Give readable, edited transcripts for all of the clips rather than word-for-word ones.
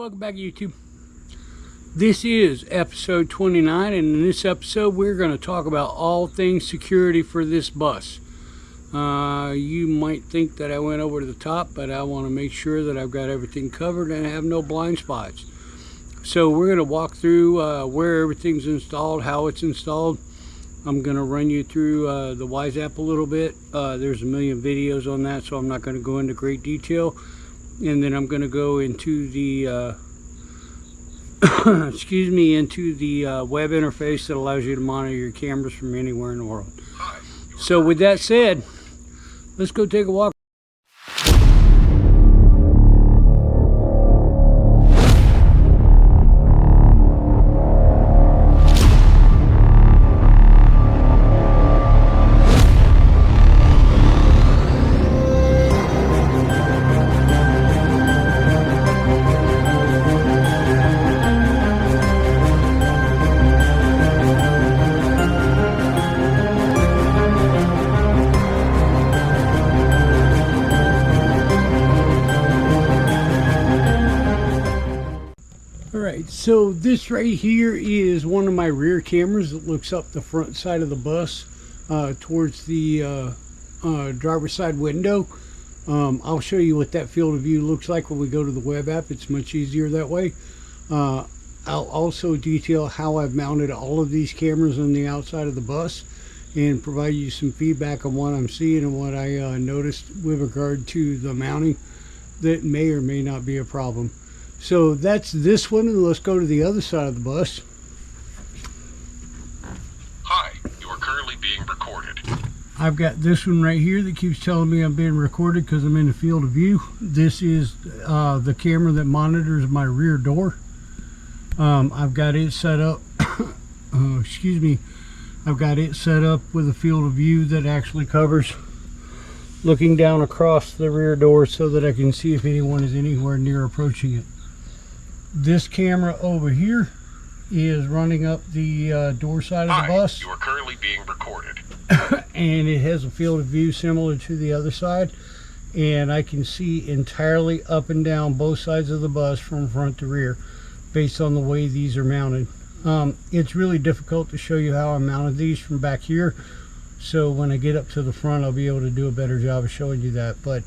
welcome back YouTube. This is episode 29, and in this episode we're going to talk about all things security for this bus. You might think that I went over to the top, but I want to make sure that I've got everything covered and I have no blind spots. So we're going to walk through where everything's installed, how it's installed. I'm going to run you through the Wyze app a little bit. There's a million videos on that, so I'm not going to go into great detail. And then I'm going to go into the excuse me, into the web interface that allows you to monitor your cameras from anywhere in the world. So with that said, let's go take a walk. Alright, so this right here is one of my rear cameras that looks up the front side of the bus towards the driver's side window. I'll show you what that field of view looks like when we go to the web app. It's much easier that way. I'll also detail how I've mounted all of these cameras on the outside of the bus and provide you some feedback on what I'm seeing and what I noticed with regard to the mounting that may or may not be a problem. So that's this one, and let's go to the other side of the bus. Hi, you are currently being recorded. I've got this one right here that keeps telling me I'm being recorded because I'm in the field of view. This is the camera that monitors my rear door. I've got it set up, excuse me, I've got it set up with a field of view that actually covers looking down across the rear door so that I can see if anyone is anywhere near approaching it. This camera over here is running up the door side of the bus. You are currently being recorded. And it has a field of view similar to the other side. And I can see entirely up and down both sides of the bus from front to rear based on the way these are mounted. It's really difficult to show you how I mounted these from back here. So when I get up to the front, I'll be able to do a better job of showing you that. But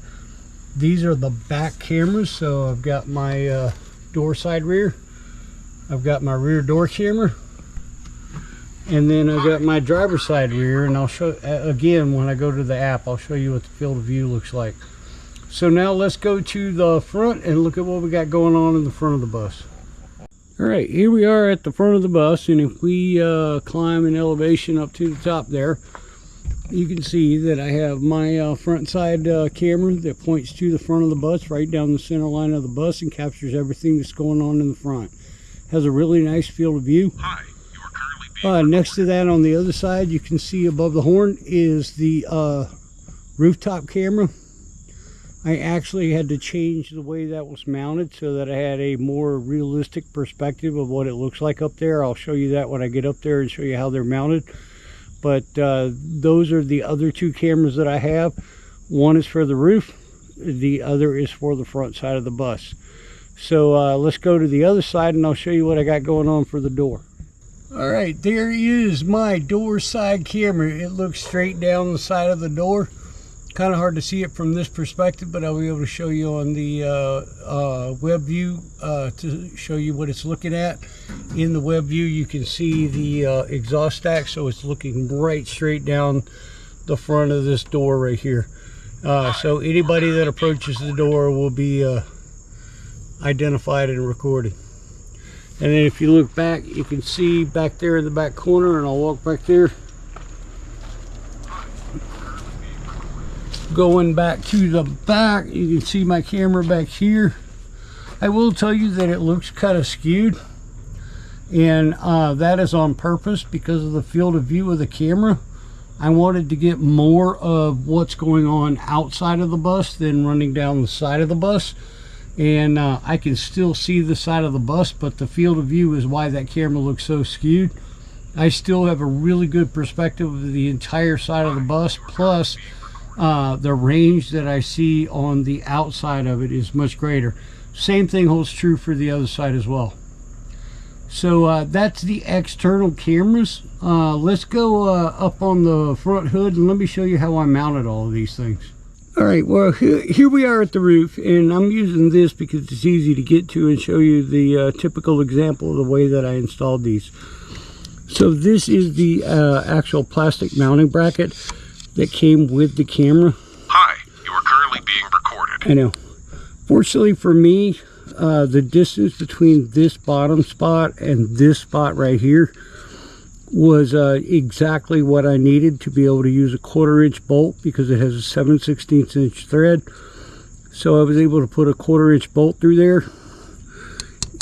these are the back cameras. So I've got my door side rear, I've got my rear door camera, and then I've got my driver's side rear, and I'll show again when I go to the app, I'll show you what the field of view looks like. So now let's go to the front and look at what we got going on in the front of the bus. Alright, here we are at the front of the bus, and if we climb an elevation up to the top there, you can see that I have my front side camera that points to the front of the bus, right down the center line of the bus, and captures everything that's going on in the front. Has a really nice field of view. Hi, you are currently being next to that on the other side, you can see above the horn is the rooftop camera. I actually had to change the way that was mounted so that I had a more realistic perspective of what it looks like up there. I'll show you that when I get up there and show you how they're mounted. But those are the other two cameras that I have. One is for the roof, the other is for the front side of the bus. So let's go to the other side and I'll show you what I got going on for the door. Alright, there is my door side camera. It looks straight down the side of the door. Kind of hard to see it from this perspective, but I'll be able to show you on the web view to show you what it's looking at. In the web view, you can see the exhaust stack, so it's looking right straight down the front of this door right here. So anybody that approaches the door will be identified and recorded. And then if you look back, you can see back there in the back corner, and I'll walk back there. Going back to the back, you can see my camera back here. I will tell you that it looks kind of skewed, and that is on purpose because of the field of view of the camera. I wanted to get more of what's going on outside of the bus than running down the side of the bus, and I can still see the side of the bus, but the field of view is why that camera looks so skewed. I still have a really good perspective of the entire side of the bus, plus the range that I see on the outside of it is much greater. Same thing holds true for the other side as well. So that's the external cameras. Let's go up on the front hood and let me show you how I mounted all of these things. All right, well, here we are at the roof, and I'm using this because it's easy to get to and show you the typical example of the way that I installed these. So this is the actual plastic mounting bracket that came with the camera. Hi, you are currently being recorded. I know. Fortunately for me, the distance between this bottom spot and this spot right here was exactly what I needed to be able to use a 1/4 inch bolt, because it has a 7/16 inch thread. So I was able to put a 1/4 inch bolt through there.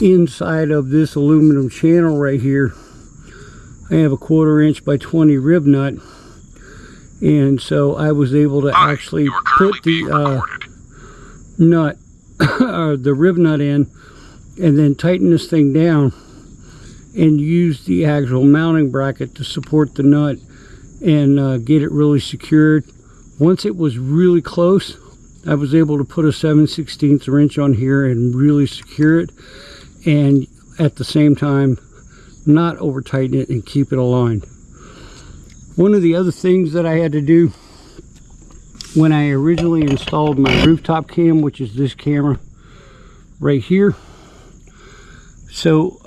Inside of this aluminum channel right here, I have a 1/4 inch by 20 rib nut, and so I was able to actually put the nut the rib nut in, and then tighten this thing down and use the actual mounting bracket to support the nut and get it really secured. Once it was really close, I was able to put a 7/16 wrench on here and really secure it, and at the same time not over tighten it and keep it aligned. One of the other things that I had to do when I originally installed my rooftop cam, which is this camera right here, so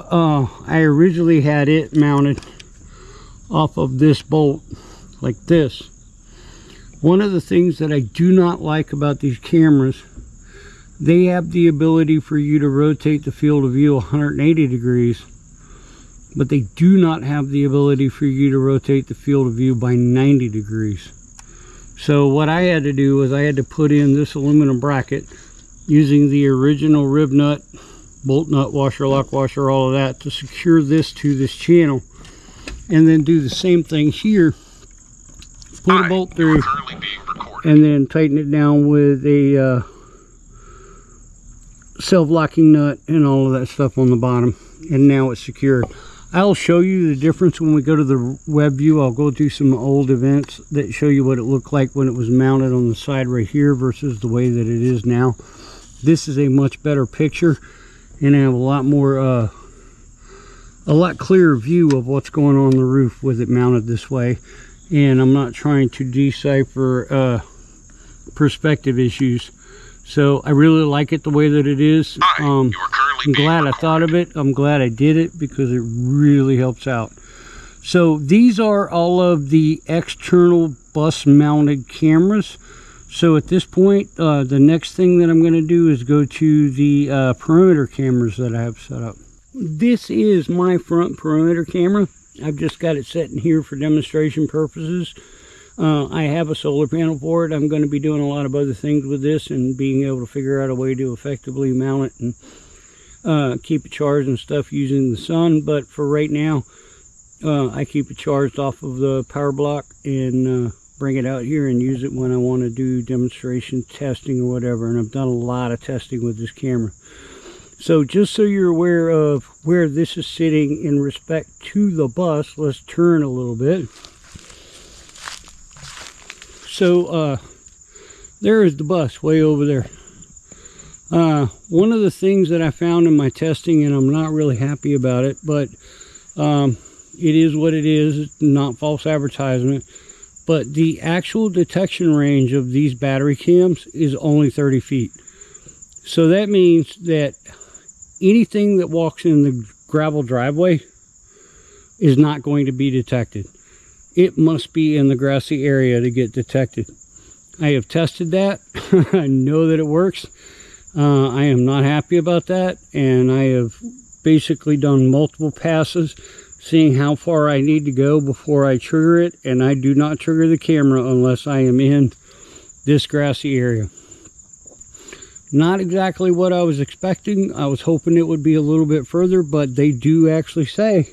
I originally had it mounted off of this bolt like this. One of the things that I do not like about these cameras, they have the ability for you to rotate the field of view 180 degrees, but they do not have the ability for you to rotate the field of view by 90 degrees. So what I had to do was I had to put in this aluminum bracket using the original rib nut, bolt nut, washer, lock washer, all of that, to secure this to this channel, and then do the same thing here, put a bolt through, and then tighten it down with a self-locking nut and all of that stuff on the bottom, and now it's secured. I'll show you the difference when we go to the web view. I'll go through some old events that show you what it looked like when it was mounted on the side right here versus the way that it is now. This is a much better picture, and I have a lot more a lot clearer view of what's going on the roof with it mounted this way, and I'm not trying to decipher perspective issues. So I really like it the way that it is. I'm glad I thought of it. I'm glad I did it because it really helps out. So these are all of the external bus mounted cameras. So at this point, the next thing that I'm going to do is go to the perimeter cameras that I have set up. This is my front perimeter camera. I've just got it set in here for demonstration purposes. I have a solar panel for it. I'm going to be doing a lot of other things with this and being able to figure out a way to effectively mount it and keep it charged and stuff using the sun. But for right now, I keep it charged off of the power block and bring it out here and use it when I want to do demonstration testing or whatever. And I've done a lot of testing with this camera. So just so you're aware of where this is sitting in respect to the bus, let's turn a little bit. So there is the bus way over there. One of the things that I found in my testing, and I'm not really happy about it, but it is what it is. It's not false advertisement. But the actual detection range of these battery cams is only 30 feet. So that means that anything that walks in the gravel driveway is not going to be detected. It must be in the grassy area to get detected. I have tested that. I know that it works. I am not happy about that, and I have basically done multiple passes seeing how far I need to go before I trigger it, and I do not trigger the camera unless I am in this grassy area. Not exactly what I was expecting. I was hoping it would be a little bit further, but they do actually say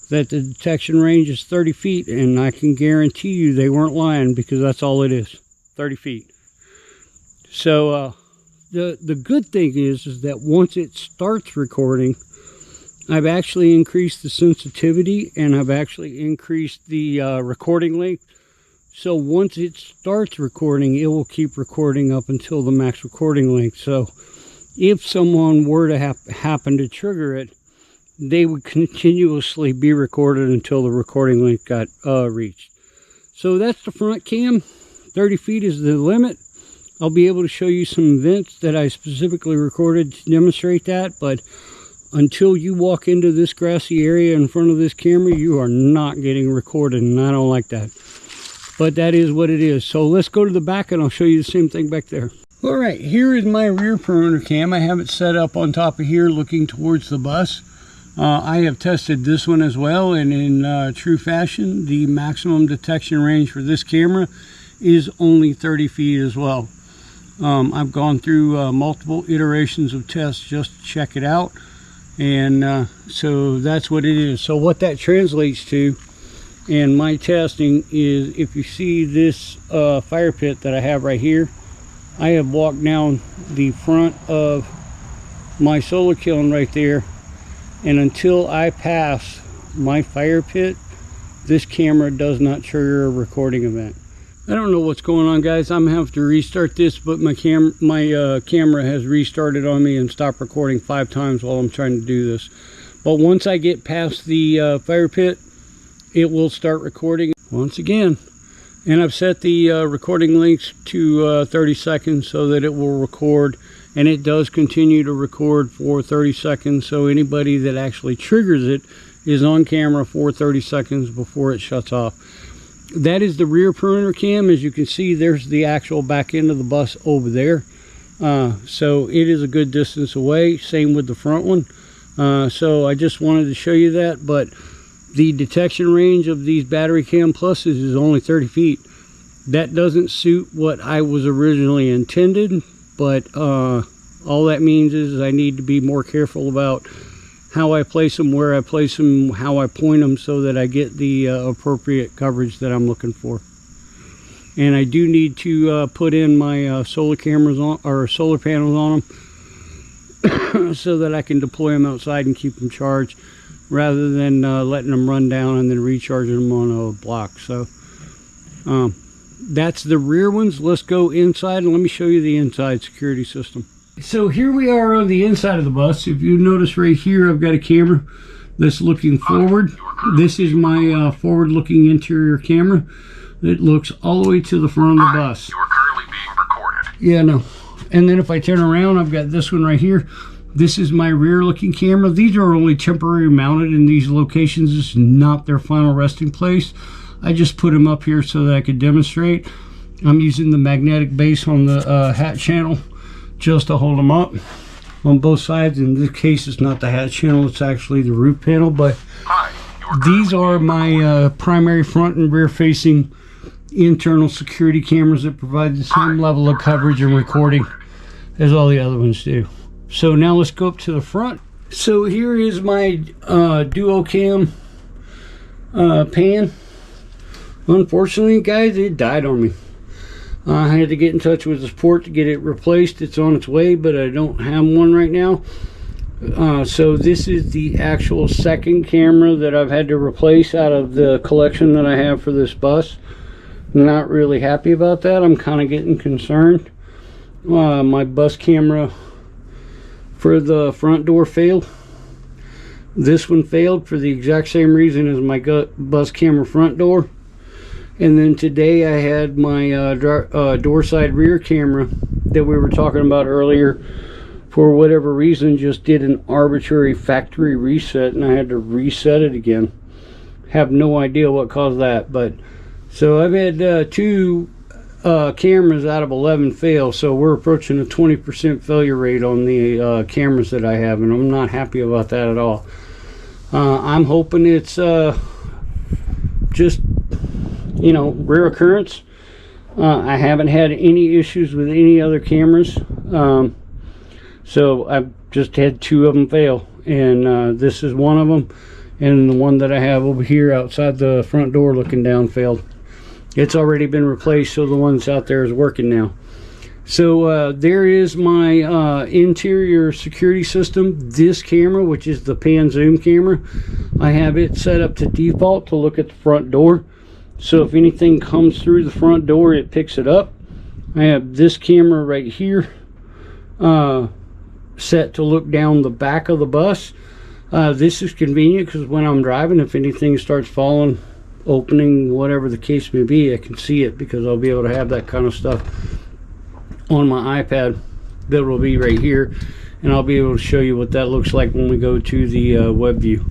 that the detection range is 30 feet, and I can guarantee you they weren't lying, because that's all it is, 30 feet. So the good thing is that once it starts recording, I've actually increased the sensitivity, and I've actually increased the recording length. So once it starts recording, it will keep recording up until the max recording length. So if someone were to happen to trigger it, they would continuously be recorded until the recording length got reached. So that's the front cam. 30 feet is the limit. I'll be able to show you some events that I specifically recorded to demonstrate that, but until you walk into this grassy area in front of this camera, you are not getting recorded, and I don't like that. But that is what it is. So let's go to the back and I'll show you the same thing back there. All right, here is my rear perimeter cam. I have it set up on top of here looking towards the bus. I have tested this one as well, and in true fashion, the maximum detection range for this camera is only 30 feet as well. I've gone through multiple iterations of tests just to check it out, and so that's what it is. So what that translates to in my testing is, if you see this fire pit that I have right here, I have walked down the front of my solar kiln right there, and until I pass my fire pit, this camera does not trigger a recording event. I don't know what's going on, guys. I'm gonna have to restart this, but my camera has restarted on me and stopped recording 5 times while I'm trying to do this. But once I get past the fire pit, it will start recording once again. And I've set the recording length to 30 seconds so that it will record, and it does continue to record for 30 seconds. So anybody that actually triggers it is on camera for 30 seconds before it shuts off. That is the rear perimeter cam. As you can see, there's the actual back end of the bus over there. So it is a good distance away. Same with the front one. So I just wanted to show you that, but the detection range of these battery cam pluses is only 30 feet. That doesn't suit what I was originally intended, but all that means is I need to be more careful about how I place them, where I place them, how I point them, so that I get the appropriate coverage that I'm looking for. And I do need to put in my solar cameras on, or solar panels on them, so that I can deploy them outside and keep them charged, rather than letting them run down and then recharging them on a block. So that's the rear ones. Let's go inside and let me show you the inside security system. So here we are on the inside of the bus. If you notice right here, I've got a camera that's looking forward. This is my forward-looking interior camera. It looks all the way to the front of the bus. You are currently being recorded. Yeah, no. And then if I turn around, I've got this one right here. This is my rear-looking camera. These are only temporary mounted in these locations. This is not their final resting place. I just put them up here so that I could demonstrate. I'm using the magnetic base on the hat channel just to hold them up on both sides. In this case, it's not the hat channel, it's actually the roof panel. But these are my primary front and rear facing internal security cameras that provide the same level of coverage and recording as all the other ones do. So now let's go up to the front. So here is my duo cam pan. Unfortunately, guys, it died on me. I had to get in touch with the support to get it replaced. It's on its way, but I don't have one right now. So this is the actual second camera that I've had to replace out of the collection that I have for this bus. Not really happy about that. I'm kind of getting concerned. My bus camera for the front door failed. This one failed for the exact same reason as my bus camera front door. And then today I had my door side rear camera that we were talking about earlier, for whatever reason, just did an arbitrary factory reset, and I had to reset it again. Have no idea what caused that. But so I've had 2 cameras out of 11 fail, so we're approaching a 20% failure rate on the cameras that I have, and I'm not happy about that at all. I'm hoping it's just, you know, rare occurrence. I haven't had any issues with any other cameras, so I've just had 2 of them fail, and this is one of them, and the one that I have over here outside the front door looking down failed. It's already been replaced, so the one that's out there is working now. So there is my interior security system. This camera, which is the pan zoom camera, I have it set up to default to look at the front door. So if anything comes through the front door, it picks it up. I have this camera right here set to look down the back of the bus. This is convenient because when I'm driving, if anything starts falling, opening, whatever the case may be, I can see it because I'll be able to have that kind of stuff on my iPad that will be right here, and I'll be able to show you what that looks like when we go to the web view.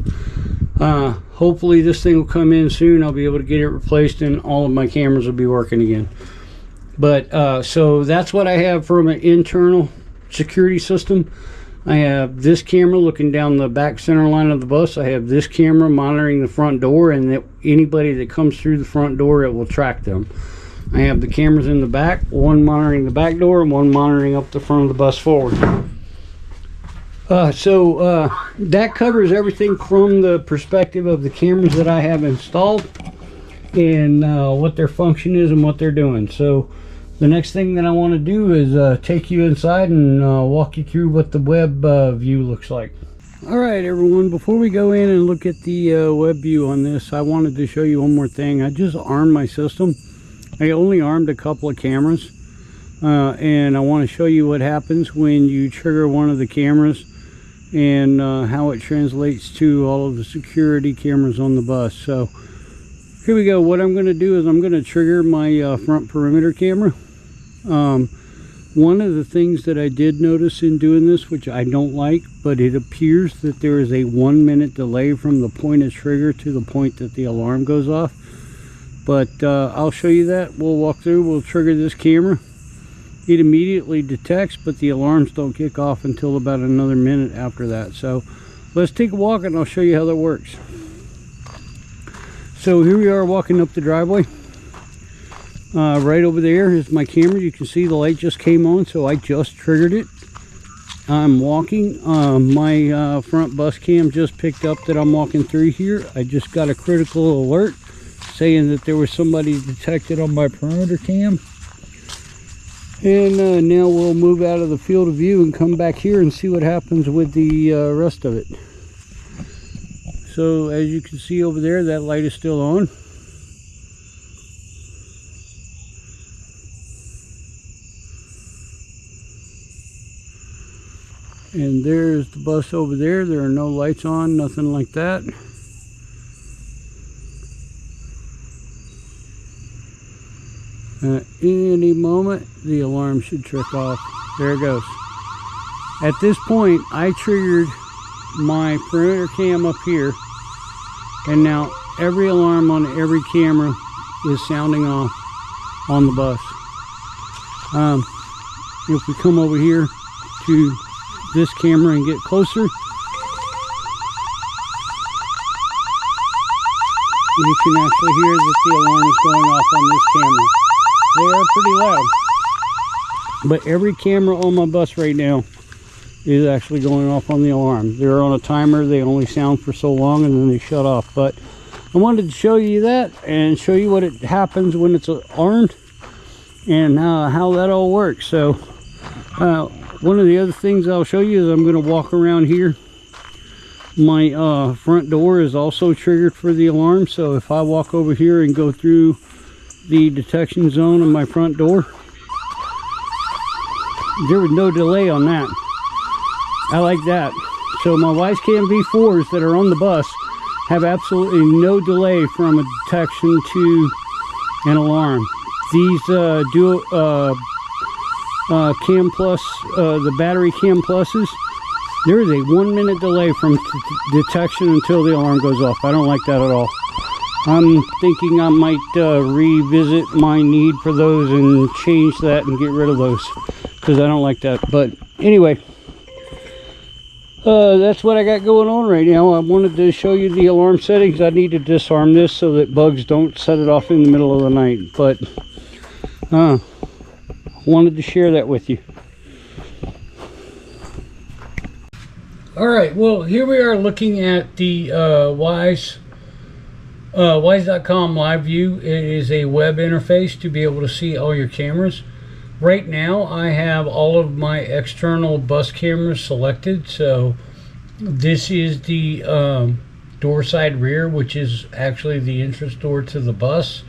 Hopefully this thing will come in soon. I'll be able to get it replaced and all of my cameras will be working again. But so that's what I have from an internal security system. I have this camera looking down the back center line of the bus. I have this camera monitoring the front door, and that anybody that comes through the front door, it will track them. I have the cameras in the back, one monitoring the back door and one monitoring up the front of the bus forward. So that covers everything from the perspective of the cameras that I have installed and what their function is and what they're doing. So the next thing that I want to do is take you inside and walk you through what the web view looks like. Alright everyone, before we go in and look at the web view on this, I wanted to show you one more thing. I just armed my system. I only armed a couple of cameras, and I want to show you what happens when you trigger one of the cameras and how it translates to all of the security cameras on the bus. So here we go. What I'm going to do is I'm going to trigger my front perimeter camera. One of the things that I did notice in doing this, which I don't like, but it appears that there is a 1 minute delay from the point of trigger to the point that the alarm goes off. But I'll show you that. We'll walk through, we'll trigger this camera. It immediately detects, but the alarms don't kick off until about another minute after that. So let's take a walk and I'll show you how that works. So here we are walking up the driveway. Right over there is my camera. You can see the light just came on, so I just triggered it. I'm walking. My front bus cam just picked up that I'm walking through here. I just got a critical alert saying that there was somebody detected on my perimeter cam. And now we'll move out of the field of view and come back here and see what happens with the rest of it. So as you can see over there, that light is still on. And there's the bus over there. There are no lights on, nothing like that. Any moment the alarm should trick off. There it goes. At this point I triggered my perimeter cam up here, and now every alarm on every camera is sounding off on the bus. If we come over here to this camera and get closer, you can actually hear that the alarm is going off on this camera. They are pretty loud, but every camera on my bus right now is actually going off on the alarm. They're on a timer. They only sound for so long and then they shut off. But I wanted to show you that and show you what it happens when it's armed and how that all works. So one of the other things I'll show you is I'm going to walk around here. My front door is also triggered for the alarm, so if I walk over here and go through the detection zone of my front door, there was no delay on that. I like that. So my Wyze V4s that are on the bus have absolutely no delay from a detection to an alarm. These dual Cam Plus, the battery Cam Pluses, there is a 1 minute delay from detection until the alarm goes off. I don't like that at all. I'm thinking I might revisit my need for those and change that and get rid of those, because I don't like that. But anyway, that's what I got going on right now. I wanted to show you the alarm settings. I need to disarm this so that bugs don't set it off in the middle of the night. But wanted to share that with you. Alright, well here we are looking at the Wyze. Wyze.com live view. It is a web interface to be able to see all your cameras. Right now I have all of my external bus cameras selected. So this is the door side rear, which is actually the entrance door to the bus.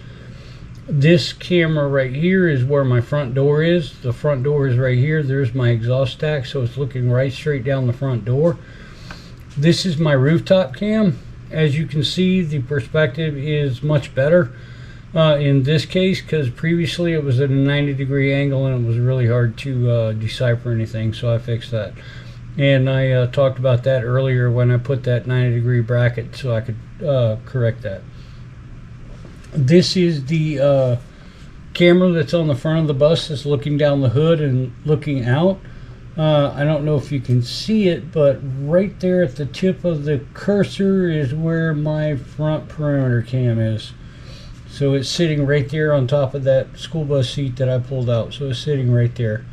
This camera right here is where my front door is. The front door is right here. There's my exhaust stack, so it's looking right straight down the front door. This is my rooftop cam. As you can see, the perspective is much better in this case, because previously it was at a 90-degree angle and it was really hard to decipher anything, so I fixed that. And I talked about that earlier when I put that 90-degree bracket so I could correct that. This is the camera that's on the front of the bus that's looking down the hood and looking out. I don't know if you can see it, but right there at the tip of the cursor is where my front perimeter cam is. So it's sitting right there on top of that school bus seat that I pulled out. So it's sitting right there.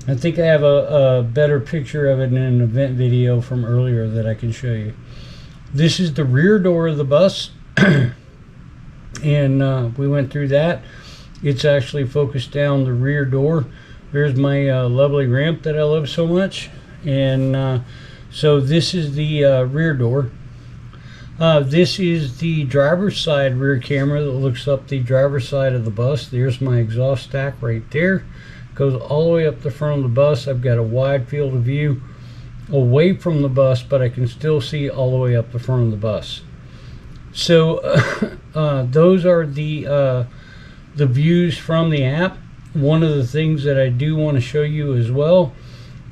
I think I have a better picture of it in an event video from earlier that I can show you. This is the rear door of the bus. And we went through that. It's actually focused down the rear door. There's my lovely ramp that I love so much. And so this is the rear door. This is the driver's side rear camera that looks up the driver's side of the bus. There's my exhaust stack right there. Goes all the way up the front of the bus. I've got a wide field of view away from the bus, but I can still see all the way up the front of the bus. So those are the views from the app. One of the things that I do want to show you as well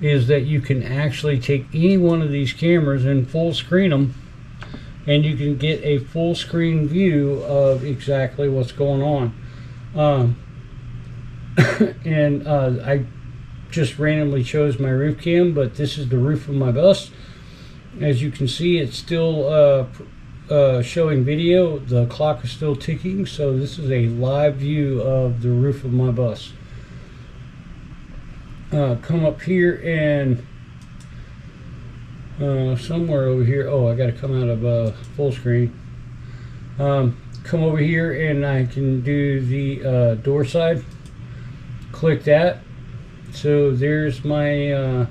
is that you can actually take any one of these cameras and full screen them, and you can get a full screen view of exactly what's going on. And I just randomly chose my roof cam, but this is the roof of my bus. As you can see, it's still showing video. The clock is still ticking, so this is a live view of the roof of my bus. Come up here and somewhere over here, oh, I got to come out of full screen. Come over here and I can do the door side. Click that. So there's my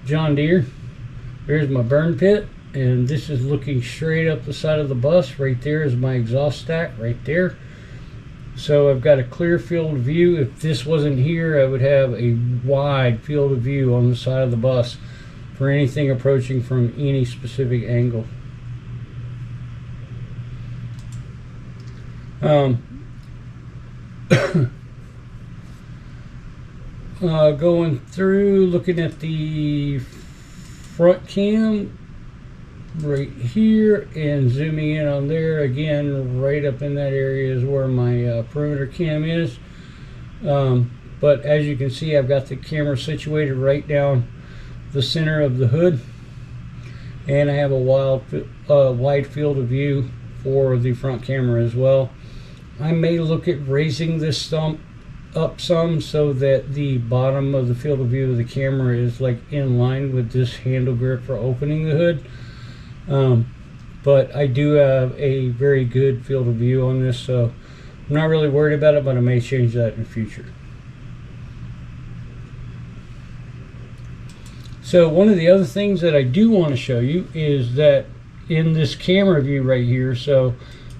John Deere. There's my burn pit, and this is looking straight up the side of the bus. Right there is my exhaust stack right there. So I've got a clear field of view. If this wasn't here, I would have a wide field of view on the side of the bus for anything approaching from any specific angle. Going through, looking at the front cam right here and zooming in on there again, right up in that area is where my perimeter cam is. But as you can see, I've got the camera situated right down the center of the hood, and I have a wide field of view for the front camera as well. I may look at raising this stump up some so that the bottom of the field of view of the camera is like in line with this handle grip for opening the hood. But I do have a very good field of view on this, so I'm not really worried about it, but I may change that in the future. So one of the other things that I do want to show you is that in this camera view right here, so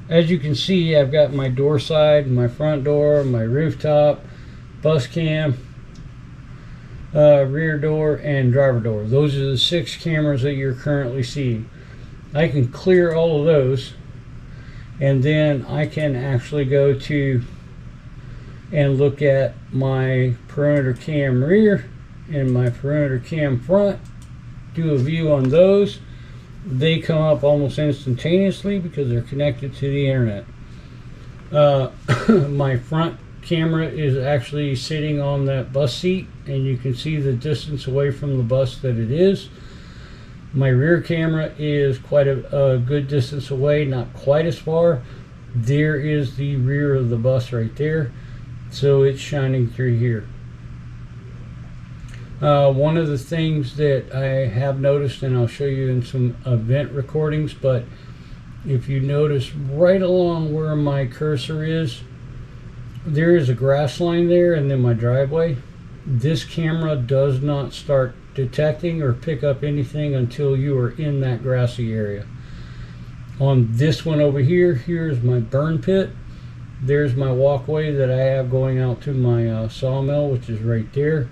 as you can see, I've got my door side, my front door, my rooftop, bus cam, rear door, and driver door. Those are the 6 cameras that you're currently seeing. I can clear all of those, and then I can actually go to and look at my perimeter cam rear and my perimeter cam front, do a view on those. They come up almost instantaneously because they're connected to the internet. My front camera is actually sitting on that bus seat, and you can see the distance away from the bus that it is. My rear camera is quite a good distance away, not quite as far. There is the rear of the bus right there, so it's shining through here. One of the things that I have noticed, and I'll show you in some event recordings, but if you notice right along where my cursor is, there is a grass line there and then my driveway. This camera does not start detecting or pick up anything until you are in that grassy area. On this one over here, here's my burn pit. There's my walkway that I have going out to my sawmill, which is right there.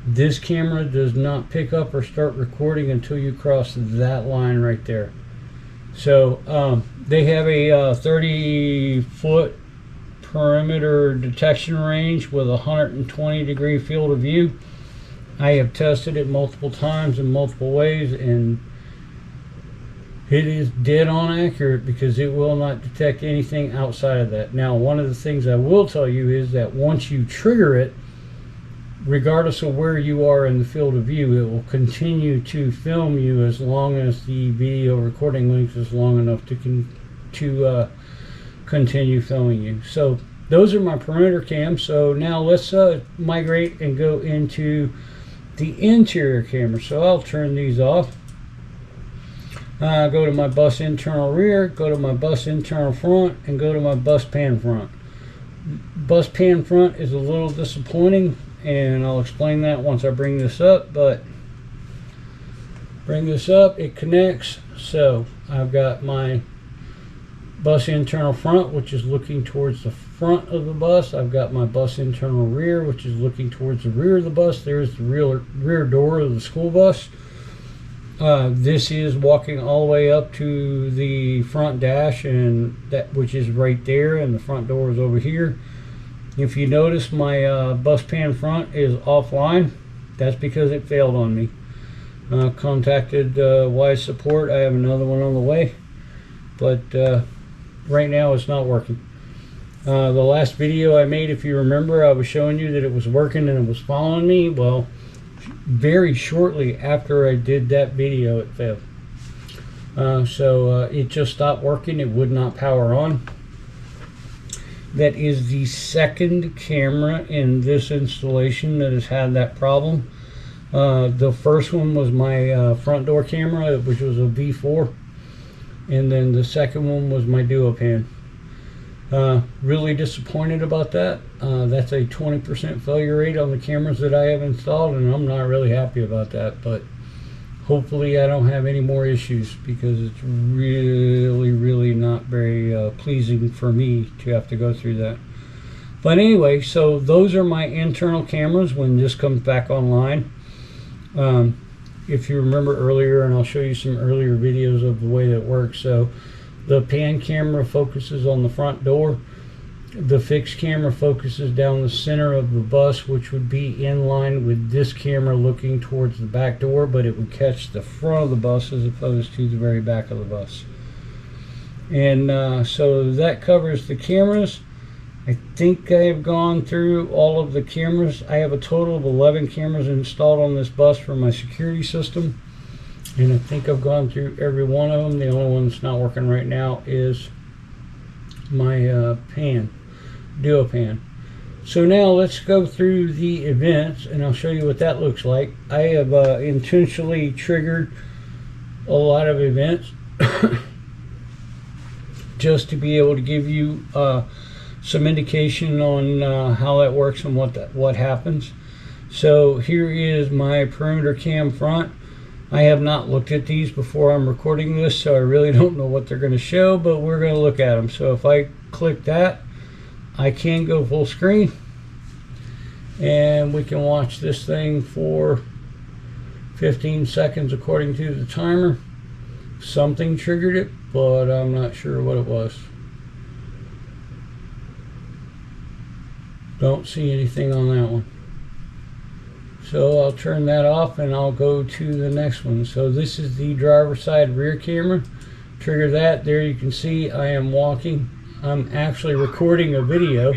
This camera does not pick up or start recording until you cross that line right there. So they have a 30-foot perimeter detection range with a 120-degree field of view. I have tested it multiple times in multiple ways, and it is dead on accurate because it will not detect anything outside of that. Now, one of the things I will tell you is that once you trigger it, regardless of where you are in the field of view, it will continue to film you as long as the video recording length is long enough to continue filming you. So those are my perimeter cams. So now let's migrate and go into the interior camera. So I'll turn these off. Go to my bus internal rear, go to my bus internal front, and go to my bus pan front. Bus pan front is a little disappointing, and I'll explain that once I bring this up. But bring this up, it connects. So I've got my bus internal front, which is looking towards the front of the bus. I've got my bus internal rear, which is looking towards the rear of the bus. There's the rear door of the school bus. This is walking all the way up to the front dash, and that which is right there, and the front door is over here. If you notice, my bus pan front is offline. That's because it failed on me. Contacted Wyze support. I have another one on the way, but right now it's not working. The last video I made, if you remember, I was showing you that it was working and it was following me. Well, very shortly after I did that video, it failed. So it just stopped working. It would not power on. That is the second camera in this installation that has had that problem. The first one was my front door camera, which was a V4, and then the second one was my Duopan. Really disappointed about that. That's a 20% failure rate on the cameras that I have installed, and I'm not really happy about that, but hopefully I don't have any more issues, because it's really not very pleasing for me to have to go through that. But anyway, so those are my internal cameras when this comes back online. If you remember earlier, and I'll show you some earlier videos of the way that works. So the pan camera focuses on the front door. The fixed camera focuses down the center of the bus, which would be in line with this camera looking towards the back door, but it would catch the front of the bus as opposed to the very back of the bus. And so that covers the cameras. I think I have gone through all of the cameras. I have a total of 11 cameras installed on this bus for my security system, and I think I've gone through every one of them. The only one that's not working right now is my Duopan. So now let's go through the events, and I'll show you what that looks like. I have intentionally triggered a lot of events just to be able to give you some indication on how that works and what happens. So here is my perimeter cam front. I have not looked at these before I'm recording this, so I really don't know what they're going to show, but we're going to look at them. So if I click that, I can go full screen, and we can watch this thing for 15 seconds according to the timer. Something triggered it, but I'm not sure what it was. Don't see anything on that one. So I'll turn that off and I'll go to the next one. So this is the driver's side rear camera. Trigger that. There you can see I am walking. I'm actually recording a video,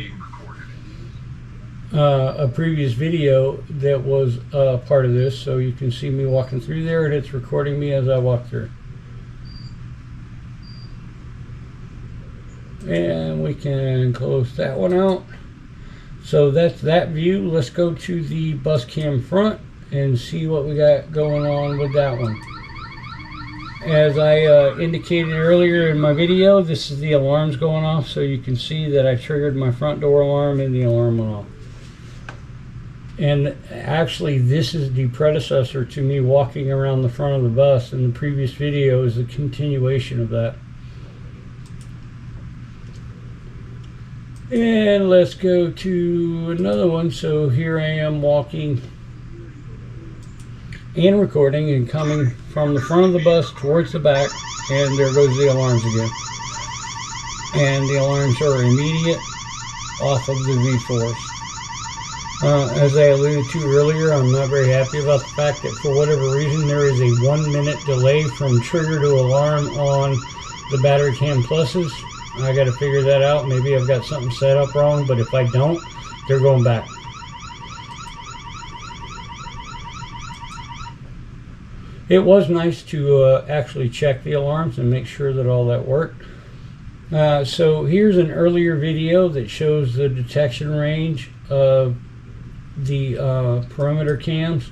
a previous video that was part of this. So you can see me walking through there, and it's recording me as I walk through. And we can close that one out. So that's that view. Let's go to the bus cam front and see what we got going on with that one. As I indicated earlier in my video, this is the alarms going off, so you can see that I triggered my front door alarm and the alarm went off. And actually this is the predecessor to me walking around the front of the bus, and the previous video is a continuation of that. And let's go to another one. So here I am walking and recording and coming from the front of the bus towards the back, and there goes the alarms again. And the alarms are immediate off of the V-Force. As I alluded to earlier, I'm not very happy about the fact that for whatever reason there is a 1 minute delay from trigger to alarm on the battery cam pluses. I got to figure that out. Maybe I've got something set up wrong, but if I don't, they're going back. It was nice to actually check the alarms and make sure that all that worked. So here's an earlier video that shows the detection range of the perimeter cams.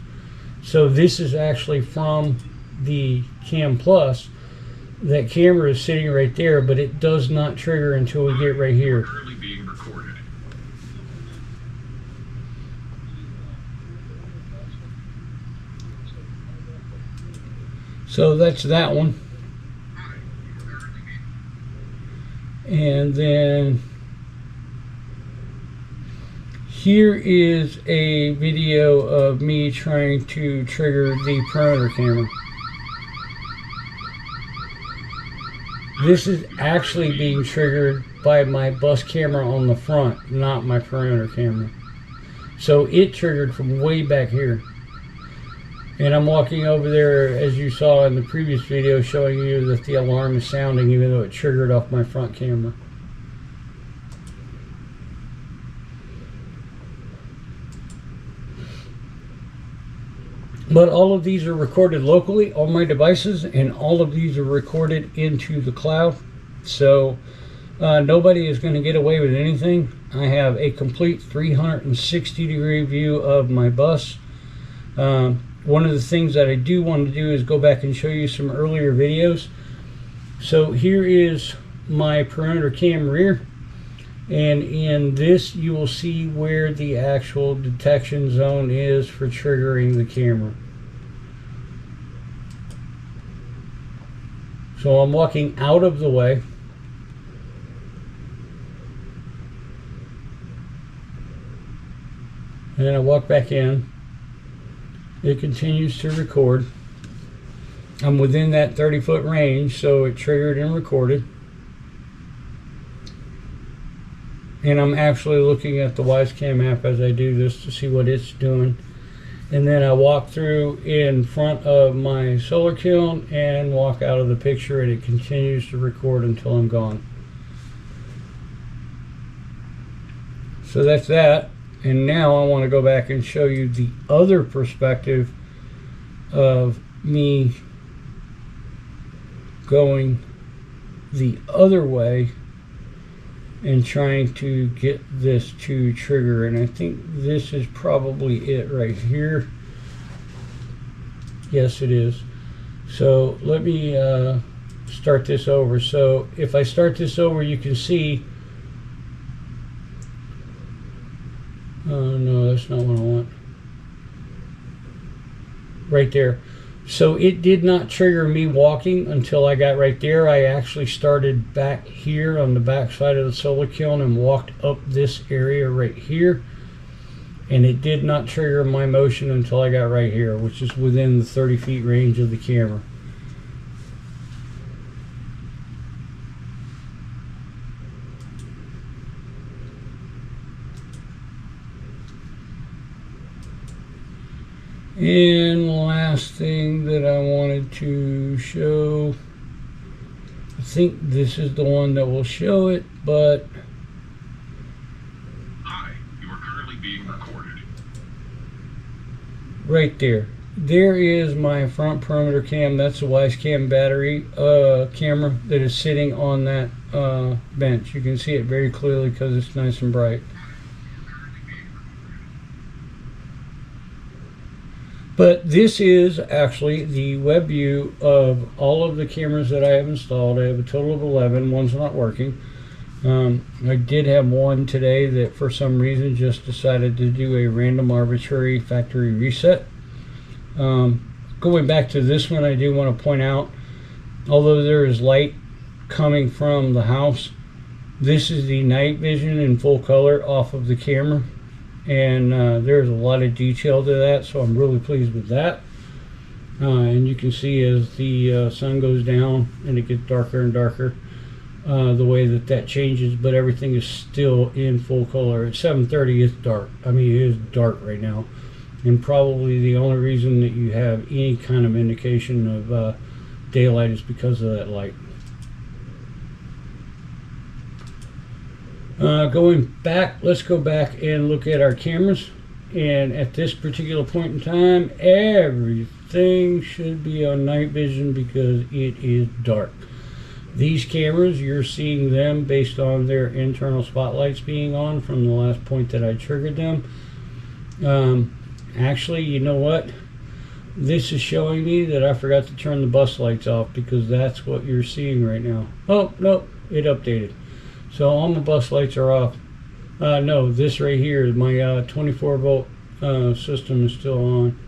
So this is actually from the Cam Plus. That camera is sitting right there, but it does not trigger until we get right here. Currently being recorded. So that's that one. And then here is a video of me trying to trigger the perimeter camera. This is actually being triggered by my bus camera on the front, not my perimeter camera. So it triggered from way back here. And I'm walking over there, as you saw in the previous video, showing you that the alarm is sounding even though it triggered off my front camera. But all of these are recorded locally on my devices, and all of these are recorded into the cloud. So nobody is going to get away with anything. I have a complete 360-degree view of my bus. One of the things that I do want to do is go back and show you some earlier videos. So here is my perimeter cam rear. And in this, you will see where the actual detection zone is for triggering the camera. So I'm walking out of the way. And then I walk back in. It continues to record. I'm within that 30-foot range, so it triggered and recorded. And I'm actually looking at the Wyze Cam app as I do this to see what it's doing. And then I walk through in front of my solar kiln and walk out of the picture, and it continues to record until I'm gone. So that's that. And now I want to go back and show you the other perspective of me going the other way and trying to get this to trigger. And I think this is probably it right here. Yes, it is. So let me start this over. So if I start this over, you can see, oh no, that's not what I want. Right there. So it did not trigger me walking until I got right there. I actually started back here on the back side of the solar kiln and walked up this area right here. And it did not trigger my motion until I got right here, which is within the 30 feet range of the camera. And last thing that I wanted to show, I think this is the one that will show it, but Hi, you are currently being recorded. right there. There is my front perimeter cam. That's a Wyze Cam battery camera that is sitting on that bench. You can see it very clearly because it's nice and bright. But this is actually the web view of all of the cameras that I have installed. I have a total of 11. One's not working. I did have one today that for some reason just decided to do a random arbitrary factory reset. Going back to this one, I do want to point out, although there is light coming from the house, This is the night vision in full color off of the camera, and there's a lot of detail to that, so I'm really pleased with that. And you can see as the sun goes down and it gets darker and darker, the way that changes, but everything is still in full color. At 7:30 it's dark. I mean, it is dark right now, and probably the only reason that you have any kind of indication of daylight is because of that light. Going back, let's go back and look at our cameras, and at this particular point in time everything should be on night vision because it is dark. These cameras, you're seeing them based on their internal spotlights being on from the last point that I triggered them. Actually, you know what? This is showing me that I forgot to turn the bus lights off, because that's what you're seeing right now. Oh, no, it updated. So all my bus lights are off. No, this right here is my 24 volt system is still on.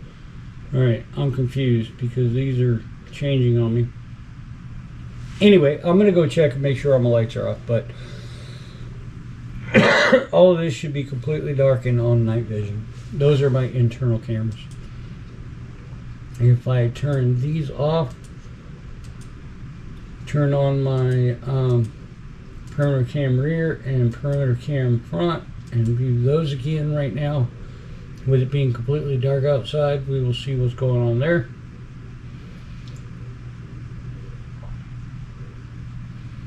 Alright, I'm confused because these are changing on me. Anyway, I'm going to go check and make sure all my lights are off, but all of this should be completely dark and on night vision. Those are my internal cameras. If I turn these off, turn on my perimeter cam rear and perimeter cam front, and view those again right now, with it being completely dark outside, we will see what's going on there.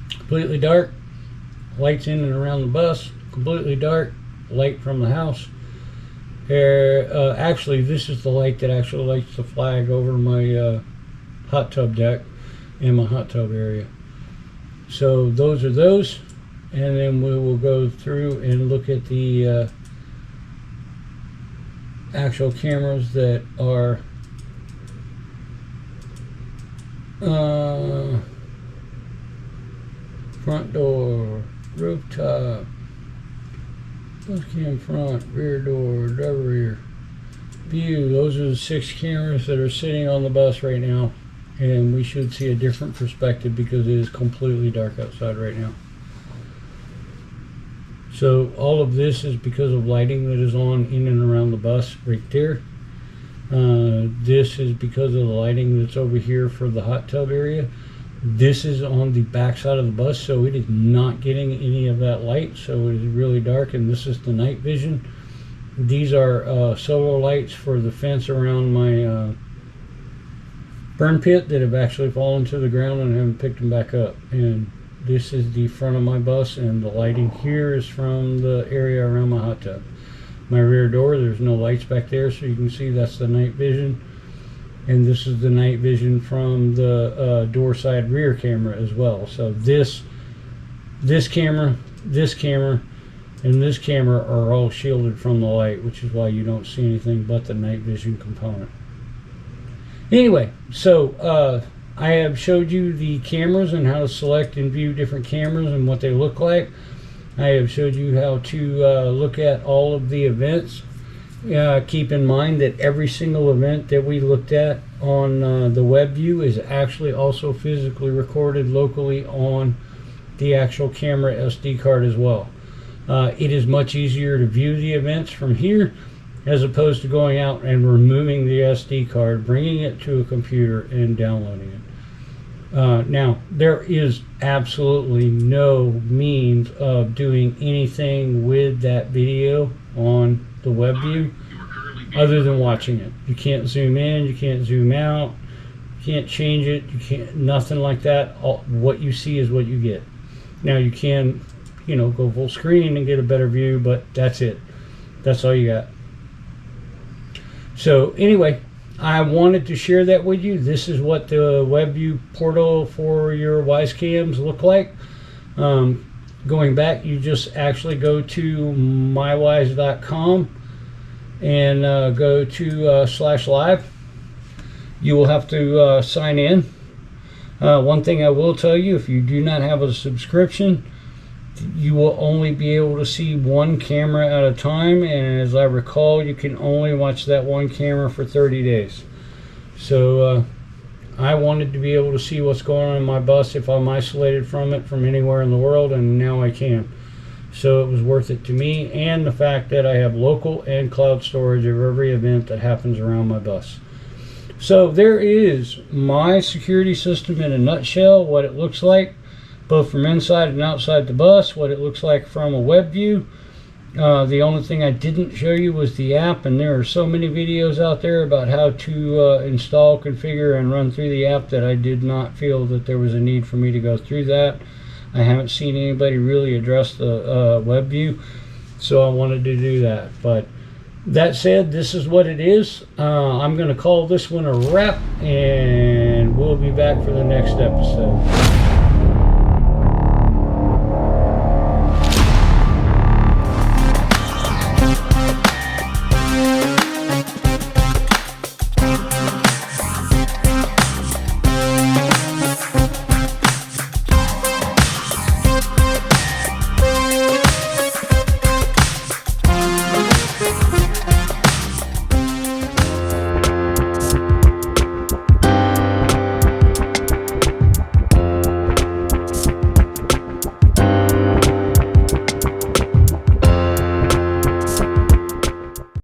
Completely dark, lights in and around the bus. Completely dark, light from the house. Actually, this is the light that actually lights the flag over my hot tub deck and my hot tub area. So those are those, and then we will go through and look at the actual cameras that are front door, rooftop, bus cam front, rear door, driver rear, view. Those are the 6 cameras that are sitting on the bus right now, and we should see a different perspective because it is completely dark outside right now. So all of this is because of lighting that is on in and around the bus right there. This is because of the lighting that's over here for the hot tub area. This is on the back side of the bus, so it is not getting any of that light, so it is really dark, and this is the night vision. These are solar lights for the fence around my burn pit that have actually fallen to the ground and haven't picked them back up. And this is the front of my bus, and the lighting here is from the area around my hot tub. My rear door, there's no lights back there, so you can see that's the night vision. And this is the night vision from the door side rear camera as well. So this camera, and this camera are all shielded from the light, which is why you don't see anything but the night vision component. Anyway, so I have showed you the cameras and how to select and view different cameras and what they look like. I have showed you how to look at all of the events. Keep in mind that every single event that we looked at on the web view is actually also physically recorded locally on the actual camera SD card as well. It is much easier to view the events from here as opposed to going out and removing the SD card, bringing it to a computer and downloading it. Now, there is absolutely no means of doing anything with that video on the web view other than watching it. You can't zoom in, you can't zoom out, you can't change it, you can't, nothing like that. What you see is what you get. Now you can, you know, go full screen and get a better view, but that's it. That's all you got. So anyway, I wanted to share that with you. This is what the web view portal for your Wyze cams look like. Going back, you just actually go to mywyze.com and go to /live. You will have to sign in. One thing I will tell you, if you do not have a subscription, you will only be able to see one camera at a time, and as I recall, you can only watch that one camera for 30 days. So I wanted to be able to see what's going on in my bus if I'm isolated from it from anywhere in the world, and now I can. So it was worth it to me, and the fact that I have local and cloud storage of every event that happens around my bus. So there is my security system in a nutshell, what it looks like, both from inside and outside the bus, what it looks like from a web view. The only thing I didn't show you was the app, and there are so many videos out there about how to install, configure, and run through the app that I did not feel that there was a need for me to go through that. I haven't seen anybody really address the web view, so I wanted to do that. But that said, this is what it is. I'm going to call this one a wrap, and we'll be back for the next episode.